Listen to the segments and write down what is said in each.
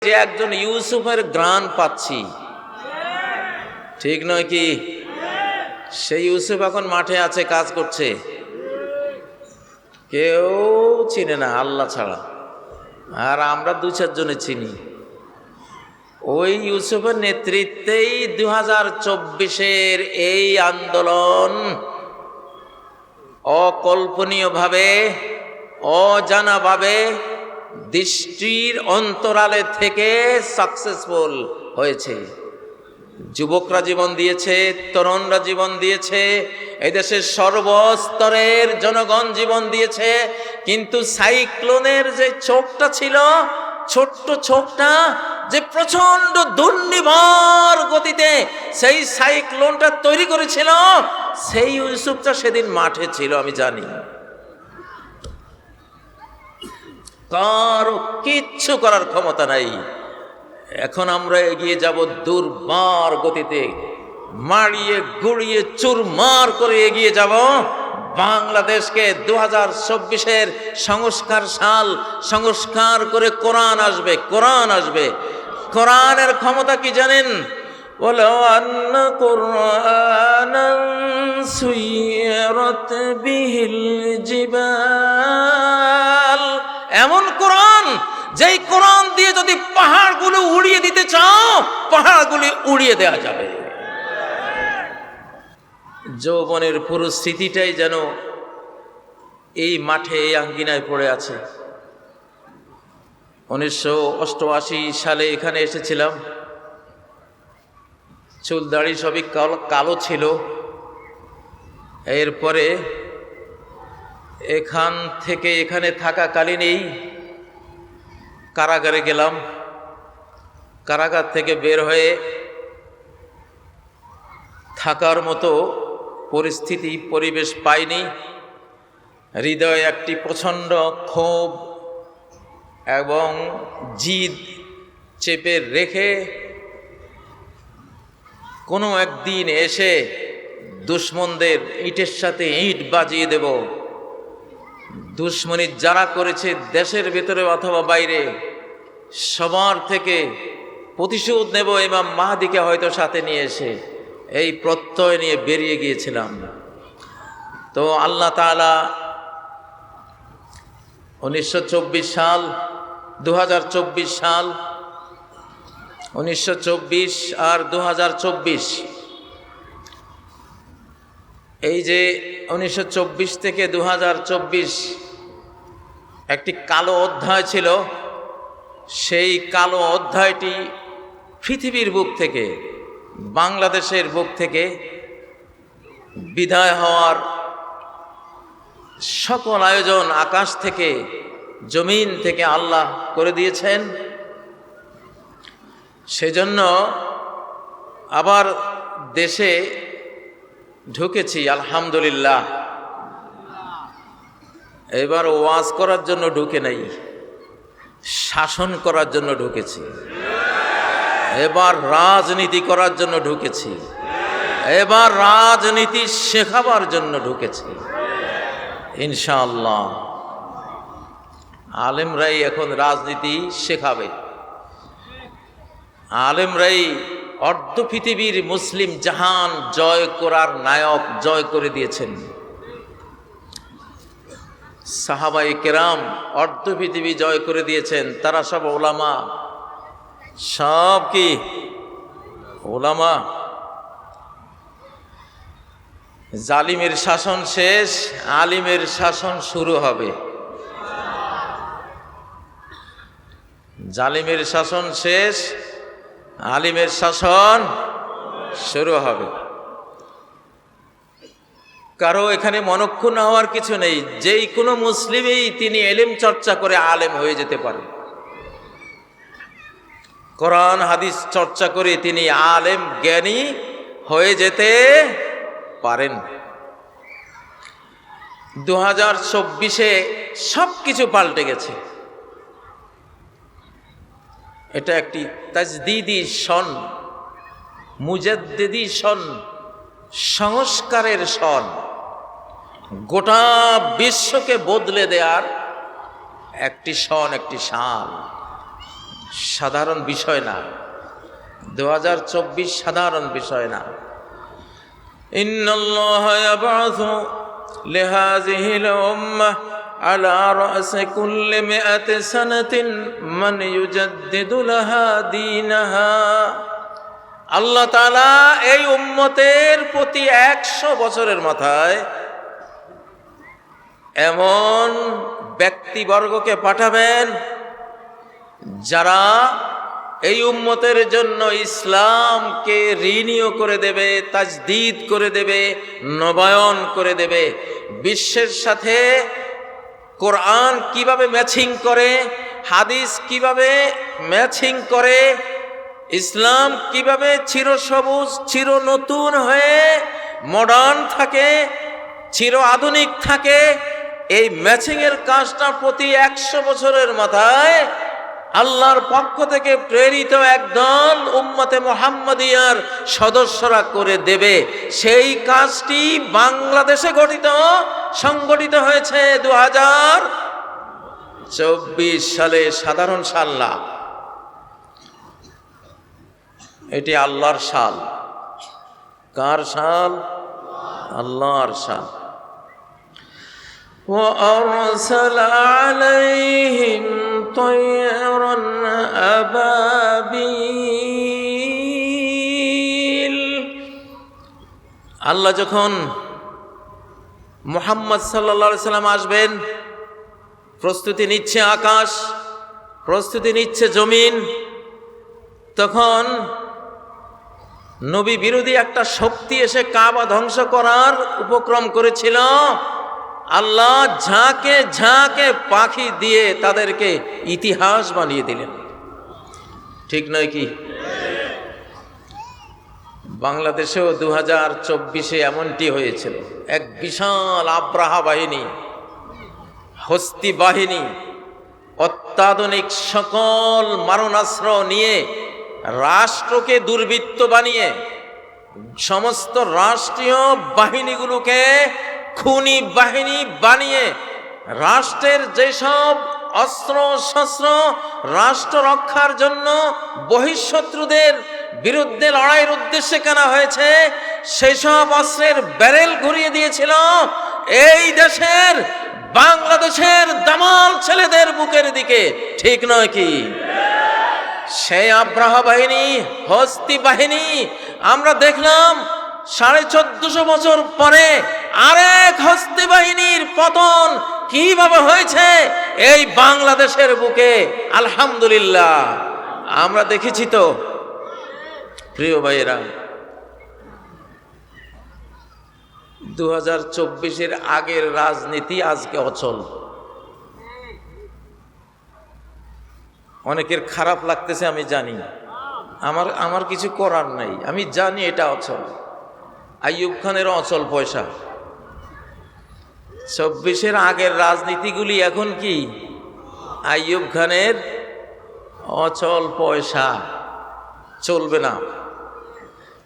যে একজন ইউসুফের গ্রাণ পাচ্ছি, ঠিক নয় কি? সেই ইউসুফ এখন মাঠে আছে, কাজ করছে, কেউ চিনে না আল্লাহ ছাড়া, আর আমরা দু চারজনে চিনি। ওই ইউসুফের নেতৃত্বেই 2024-এর এই আন্দোলন অকল্পনীয়ভাবে, অজানাভাবে, দৃষ্টির অন্তরালে থেকে সাকসেসফুল হয়েছে। যুবকরা জীবন দিয়েছে, তরুণরা জীবন দিয়েছে, এই দেশের সর্বস্তরের জনগণ জীবন দিয়েছে। কিন্তু সাইক্লোনের যে ছোপটা ছিল, ছোট্ট ছোপটা যে প্রচন্ড দুর্নিবার গতিতে সেই সাইক্লোনটা তৈরি করেছিল, সেই ইউসুফটা সেদিন মাঠে ছিল, আমি জানি। কারো কিচ্ছু করার ক্ষমতা নাই। এখন আমরা এগিয়ে যাব দুর্বার গতিতে, মারিয়ে গুড়িয়ে চুরমার করে এগিয়ে যাব বাংলাদেশকে। 2024-এর সংস্কার সাল, সংস্কার করে কোরআন আসবে, কোরআন আসবে। কোরআনের ক্ষমতা কি জানেন? ওয়ালাউ আন্না কুরআনান সুয়িরাত বিহিল জিবাল, এমন কোরআন, যেই কোরআন দিয়ে যদি পাহাড়গুলো উড়িয়ে দিতে চাও, পাহাড়গুলি উড়িয়ে দেওয়া যাবে। যৌবনের পুরো স্মৃতিটাই যেন এই মাঠে, এই আঙ্গিনায় পড়ে আছে। 1988 সালে এখানে এসেছিলাম, চুল দাড়ি সবই কালো ছিল। এরপরে এখান থেকে এখানে থাকাকালীনই কারাগারে গেলাম। কারাগার থেকে বের হয়ে থাকার মতো পরিস্থিতি, পরিবেশ পাইনি। হৃদয়ে একটি প্রচণ্ড ক্ষোভ এবং জিদ চেপে রেখে কোনো একদিন এসে দুশ্মনদের ইটের সাথে ইট বাজিয়ে দেব। দুশ্মনী যারা করেছে দেশের ভেতরে অথবা বাইরে, সবার থেকে প্রতিশোধ নেব ইমাম মাহদিকে হয়তো সাথে নিয়ে এসে, এই প্রত্যয় নিয়ে বেরিয়ে গিয়েছিলাম। তো আল্লাহ তাআলা 1924 সাল, 2024 সাল, 1924 আর 2024, এই যে 1924 থেকে 2024 একটি কালো অধ্যায় ছিল। সেই কালো অধ্যায়টি পৃথিবীর বুক থেকে, বাংলাদেশের বুক থেকে বিদায় হওয়ার সকল আয়োজন আকাশ থেকে, জমিন থেকে আল্লাহ করে দিয়েছেন। সেজন্য আবার দেশে ঢুকেছি, আলহামদুলিল্লাহ। এবার ওয়াজ করার জন্য ঢুকে নাই, শাসন করার জন্য ঢুকেছি। এবার রাজনীতি করার জন্য ঢুকেছি, এবার রাজনীতি শেখাবার জন্য ঢুকেছি ইনশাআল্লাহ। আলেমরাই এখন রাজনীতি শেখাবে। আলেমরাই অর্ধ পৃথিবীর মুসলিম জাহান জয় করার নায়ক, জয় করে দিয়েছেন। সাহাবায়ে কেরাম অর্ধ পৃথিবী জয় করে দিয়েছেন। তারা সব ওলামা, সব কি ওলামা। জালিমের শাসন শেষ, আলিমের শাসন শুরু হবে। জালিমের শাসন শেষ, আলিমের শাসন শুরু হবে। কারো এখানে মনক্ষুণ্ণ হওয়ার কিছু নেই। যেই কোনো মুসলিমই তিনি ইলম চর্চা করে আলেম হয়ে যেতে পারে। কোরআন হাদিস চর্চা করে তিনি আলেম, জ্ঞানী হয়ে যেতে পারেন। 2024-এ সব কিছু পাল্টে গেছে। এটা একটি তাজদিদি সন, মুজাদ্দিদি সন, সংস্কারের সন। গোটা বিশ্বকে বদলে দেওয়ার একটি সন, একটি সাল। সাধারণ বিষয় না, 2024 সাধারণ বিষয় না। ইন্নাল্লাহা ইয়াবআসু লিহাযিহিল উম্মাহ আলা রাসি কুল্লি মিআতি সানাতিন মান ইউজাদ্দিদু লাহা দীনাহা। আল্লাহ তাআলা এই উম্মতের প্রতি 100 বছরের মাথায় এমন ব্যক্তিবর্গকে পাঠাবেন যারা এই উম্মতের জন্য ইসলামকে রিনিউ করে দেবে, তাজদীদ করে দেবে, নবায়ন করে দেবে। বিশ্বের সাথে কোরআন কিভাবে ম্যাচিং করে, হাদিস কিভাবে ম্যাচিং করে, ইসলাম কিভাবে চিরসবুজ চির নতুন হয়ে মডার্ন থাকে, চির আধুনিক থাকে, এই ম্যাচিংয়ের কাজটা প্রতি 100 বছরের মাথায় আল্লাহর পক্ষ থেকে প্রেরিত একদল উম্মতে মুহাম্মাদিয়ার সদস্যরা করে দেবে। সেই কাজটি বাংলাদেশে সংগঠিত হয়েছে 2024 সালে, সাধারণ সাল না, এটি আল্লাহর সাল। কার সাল? আল্লাহর সাল। وأرسل عليهم طيرا أبابيل। আল্লাহ যখন মুহাম্মদ সাল্লাল্লাহু আলাইহি সাল্লাম আসবেন, প্রস্তুতি নিচ্ছে আকাশ, প্রস্তুতি নিচ্ছে জমিন, তখন নবী বিরোধী একটা শক্তি এসে কাবা ধ্বংস করার উপক্রম করেছিল। আল্লাহ ঝাঁকে ঝাঁকে পাখি দিয়ে তাদেরকে ইতিহাস বানিয়ে দিলেন। ঠিক নয় কি? বাংলাদেশেও 2024-এ এমনটি হয়েছিল। এক বিশাল আব্রাহা বাহিনী, হস্তি বাহিনী, অত্যাধুনিক সকল মারণাস্ত্র নিয়ে রাষ্ট্রকে দুর্বৃত্ত বানিয়ে সমস্ত রাষ্ট্রীয় বাহিনীগুলোকে খুনি বাহিনী বানিয়ে রাষ্ট্রের যেসব অস্ত্র শস্ত্র রাষ্ট্র রক্ষার জন্য বহিঃশত্রুদের বিরুদ্ধে লড়াইয়ের উদ্দেশ্যে কেনা হয়েছে, সেই সব অস্ত্রের ব্যারেল ঘুরিয়ে দিয়েছিল এই দেশের বাংলাদেশের দামাল ছেলেদের বুকের দিকে। ঠিক নয় কি? সেই আব্রাহা বাহিনী, হস্তি বাহিনী আমরা দেখলাম 1450 বছর পরে আরেক হস্তি বাহিনীর পতন কিভাবে হয়েছে এই বাংলাদেশের বুকে। আলহামদুলিল্লাহ আমরা দেখেছি তো। প্রিয় ভাইয়েরা, 2024-এর আগের রাজনীতি আজকে অচল। অনেকের খারাপ লাগতেছে আমি জানি, আমার কিছু করার নাই, আমি জানি এটা অচল। আইয়ুব খানেরও অচল পয়সা। 24-এর আগের রাজনীতিগুলি এখন কি? আইয়ুব খানের অচল পয়সা, চলবে না।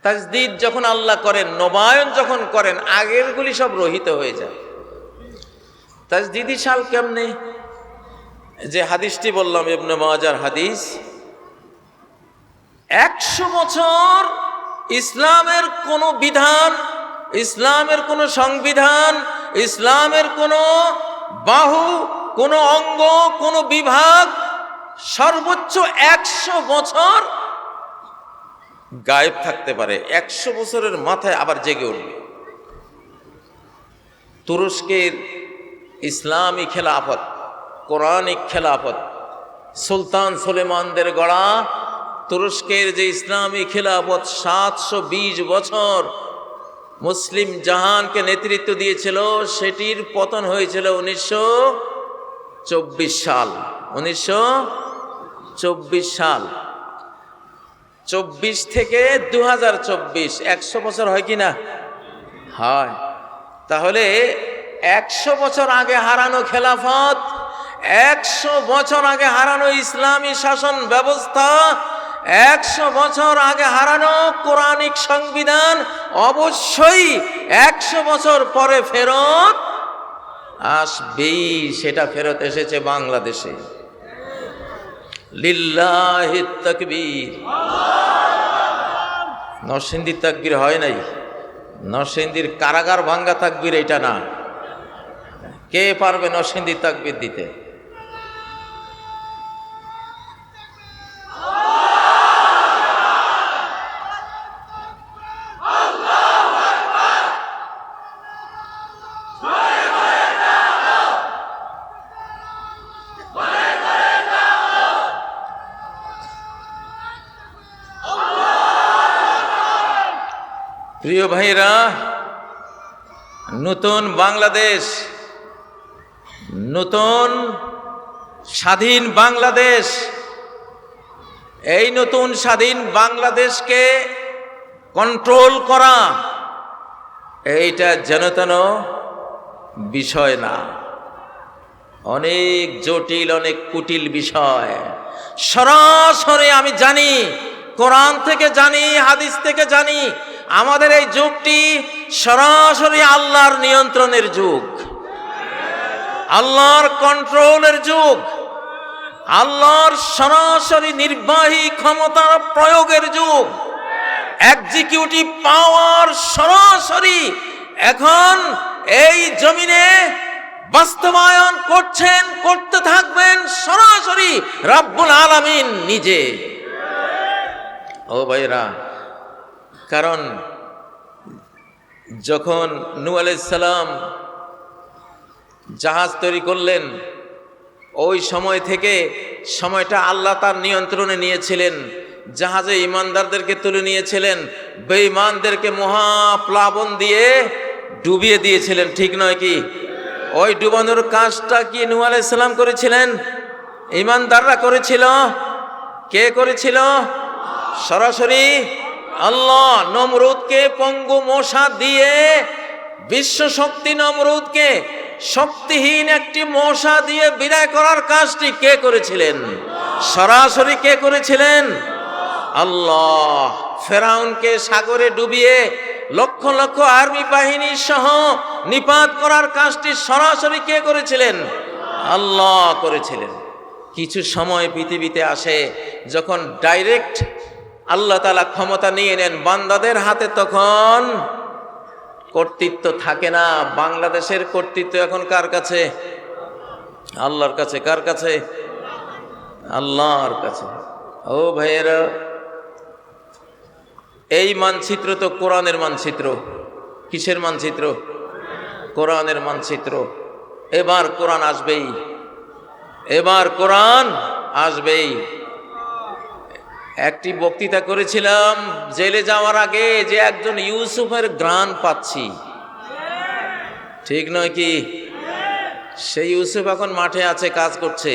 তাজদীদ যখন আল্লাহ করেন, নবায়ন যখন করেন, আগেরগুলি সব রহিত হয়ে যায়। তাজদীদি সাল কেমনে? যে হাদিসটি বললাম ইবনে মাজার হাদিস, 100 বছর ইসলামের কোনো বিধান, ইসলামের কোনো সংবিধান, ইসলামের কোনো বাহু, কোনো অঙ্গ, কোনো বিভাগ সর্বোচ্চ 100 বছর গায়েব থাকতে পারে। 100 বছরের মাথায় আবার জেগে উঠবে। তুরস্কের ইসলামী খেলাফত, কোরআনিক খেলাফত, সুলতান সুলেমানদের গড়া তুরস্কের যে ইসলামী খেলাফত 720 বছর মুসলিম জাহানকে নেতৃত্ব দিয়েছিল, সেটির পতন হয়েছিল 1924 সাল। 1924 সাল, 24 থেকে 2024, 100 বছর হয় কি না? হয়। তাহলে 100 বছর আগে হারানো খেলাফত, 100 বছর আগে হারানো ইসলামী শাসন ব্যবস্থা, 100 বছর আগে হারানো কোরআনিক সংবিধান অবশ্যই 100 বছর পরে ফেরত আসবেই। সেটা ফেরত এসেছে বাংলাদেশে। লিল্লাহি তাকবীর। নরসিংদীর তাকবীর হয় নাই, নরসিংদীর কারাগার ভাঙ্গা তাকবীর এটা না। কে পারবে নরসিংদীর তাকবীর দিতে? প্রিয় ভাইরা, নতুন বাংলাদেশ, নতুন স্বাধীন বাংলাদেশ, এই নতুন স্বাধীন বাংলাদেশকে কন্ট্রোল করা এইটা যেন তেন বিষয় না, অনেক জটিল, অনেক কুটিল বিষয়। সরাসরি আমি জানি, কোরআন থেকে জানি, হাদিস থেকে জানি, আমাদের এই যুগটি সরাসরি আল্লাহর নিয়ন্ত্রণের যুগ, আল্লাহর কন্ট্রোলের যুগ, আল্লাহর সরাসরি নির্বাহী ক্ষমতার প্রয়োগের যুগ। এক্সিকিউটিভ পাওয়ার সরাসরি এখন এই জমিনে বাস্তবায়ন করছেন, করতে থাকবেন সরাসরি রব্বুল আলামিন নিজে। ও ভাইরা, কারণ যখন নূহ আলাইহিস সালাম জাহাজ তৈরি করলেন, ওই সময় থেকে সময়টা আল্লাহ তার নিয়ন্ত্রণে নিয়েছিলেন। জাহাজে ইমানদারদেরকে তুলে নিয়েছিলেন, বেঈমানদেরকে মহাপ্লাবন দিয়ে ডুবিয়ে দিয়েছিলেন, ঠিক নয় কি? ওই ডুবানোর কাজটা কি নূহ আলাইহিস সালাম করেছিলেন? ইমানদাররা করেছিল? কে করেছিল? সরাসরি আল্লাহ। নমরুদকে পঙ্গু মশা দিয়ে, বিশ্ব শক্তি নমরুদকে শক্তিহীন একটি মশা দিয়ে বিদায় করার কাজটি কে করেছিলেন? সরাসরি কে করেছিলেন? আল্লাহ। ফেরাউনকে সাগরে ডুবিয়ে লক্ষ লক্ষ আর্মি বাহিনী সহ নিপাত করার কাজটি সরাসরি কে করেছিলেন? আল্লাহ করেছিলেন। কিছু সময় পৃথিবীতে আসে যখন ডাইরেক্ট আল্লাহ তাআলা ক্ষমতা নিয়ে নেন বান্দাদের হাতে, তখন কর্তৃত্ব থাকে না। বাংলাদেশের কর্তৃত্ব এখন কার কাছে? আল্লাহর কাছে। কার কাছে? আল্লাহর কাছে। ও ভাইয়েরা, এই মানচিত্র তো কোরআনের মানচিত্র। কিসের মানচিত্র? কোরআনের মানচিত্র। এবার কোরআন আসবেই, এবার কোরআন আসবেই। একটি বক্তৃতা করেছিলাম জেলে যাওয়ার আগে, যে একজন ইউসুফের ঘ্রাণ পাচ্ছি, ঠিক নয় কি? সেই ইউসুফ এখন মাঠে আছে, কাজ করছে,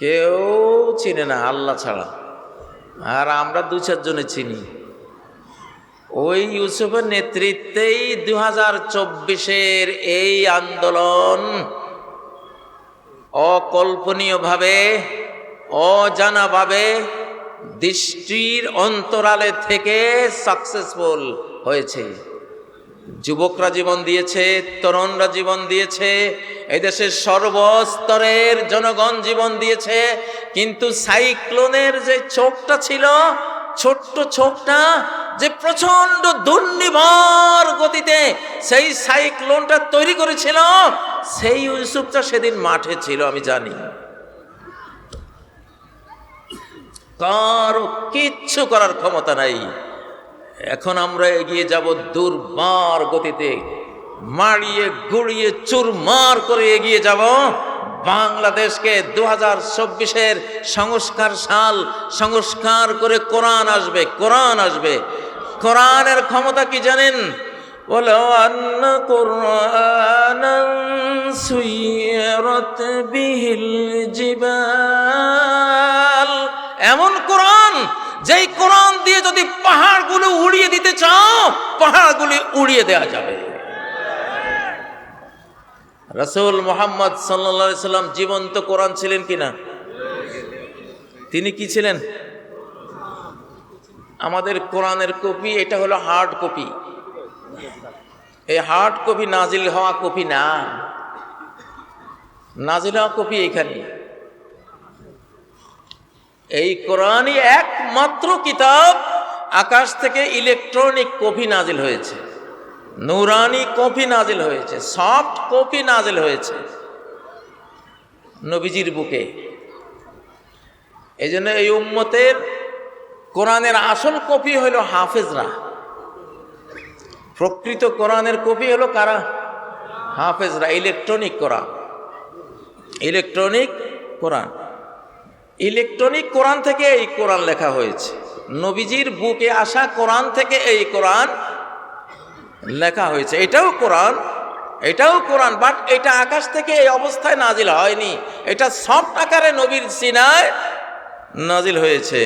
কেউ চিনে না আল্লাহ ছাড়া, আর আমরা দু চারজনে চিনি। ওই ইউসুফের নেতৃত্বেই 2024-এর এই আন্দোলন অকল্পনীয়ভাবে, অজানাভাবে, দৃষ্টির অন্তরালে থেকে সাকসেসফুল হয়েছে। যুবকরা জীবন দিয়েছে, তরুণরা জীবন দিয়েছে, এই দেশের সর্বস্তরের জনগণ জীবন দিয়েছে। কিন্তু সাইক্লোনের যে ছোপটা ছিল, ছোট্ট ছোপটা যে প্রচন্ড দুর্নিবার গতিতে সেই সাইক্লোনটা তৈরি করেছিল, সেই ইউসুফটা সেদিন মাঠে ছিল, আমি জানি। কারো কিচ্ছু করার ক্ষমতা নাই। এখন আমরা এগিয়ে যাব দুর্বার গতিতে, মারিয়ে গুড়িয়ে চুরমার করে এগিয়ে যাব বাংলাদেশকে। 2024-এর সংস্কার সাল, সংস্কার করে কোরআন আসবে, কোরআন আসবে। কোরআনের ক্ষমতা কি জানেন? ওয়ালাউ আন্না কুরআনান সুয়িরাত বিহিল জিবাল, এমন কোরআন, যেই কোরআন দিয়ে যদি পাহাড়গুলো উড়িয়ে দিতে চাও, পাহাড়গুলি উড়িয়ে দেওয়া যাবে। রাসূল মুহাম্মদ সাল্লাল্লাহু আলাইহি সাল্লাম জীবন্ত কোরআন ছিলেন কিনা? তিনি কি ছিলেন? আমাদের কোরআনের কপি, এটা হলো হার্ড কপি। এই হার্ড কপি নাজিল হওয়া কপি না, নাজিল হওয়া কপি এখানে। এই কোরআনই একমাত্র কিতাব আকাশ থেকে ইলেকট্রনিক কপি নাজিল হয়েছে, নূরানি কপি নাজিল হয়েছে, সফট কপি নাজিল হয়েছে নবীজির বুকে। এই জন্য এই উম্মতের কোরআনের আসল কপি হলো হাফেজরা। প্রকৃত কোরআনের কপি হলো কারা? হাফেজরা। ইলেকট্রনিক কোরআন, ইলেকট্রনিক কোরআন, ইলেকট্রনিক কোরআন থেকে এই কোরআন লেখা হয়েছে। নবীজির বুকে আসা কোরআন থেকে এই কোরআন লেখা হয়েছে। এটাও কোরআন, এটাও কোরআন, বাট এটা আকাশ থেকে এই অবস্থায় নাজিল হয়নি, এটা সফট আকারে নবীর সিনায় নাজিল হয়েছে।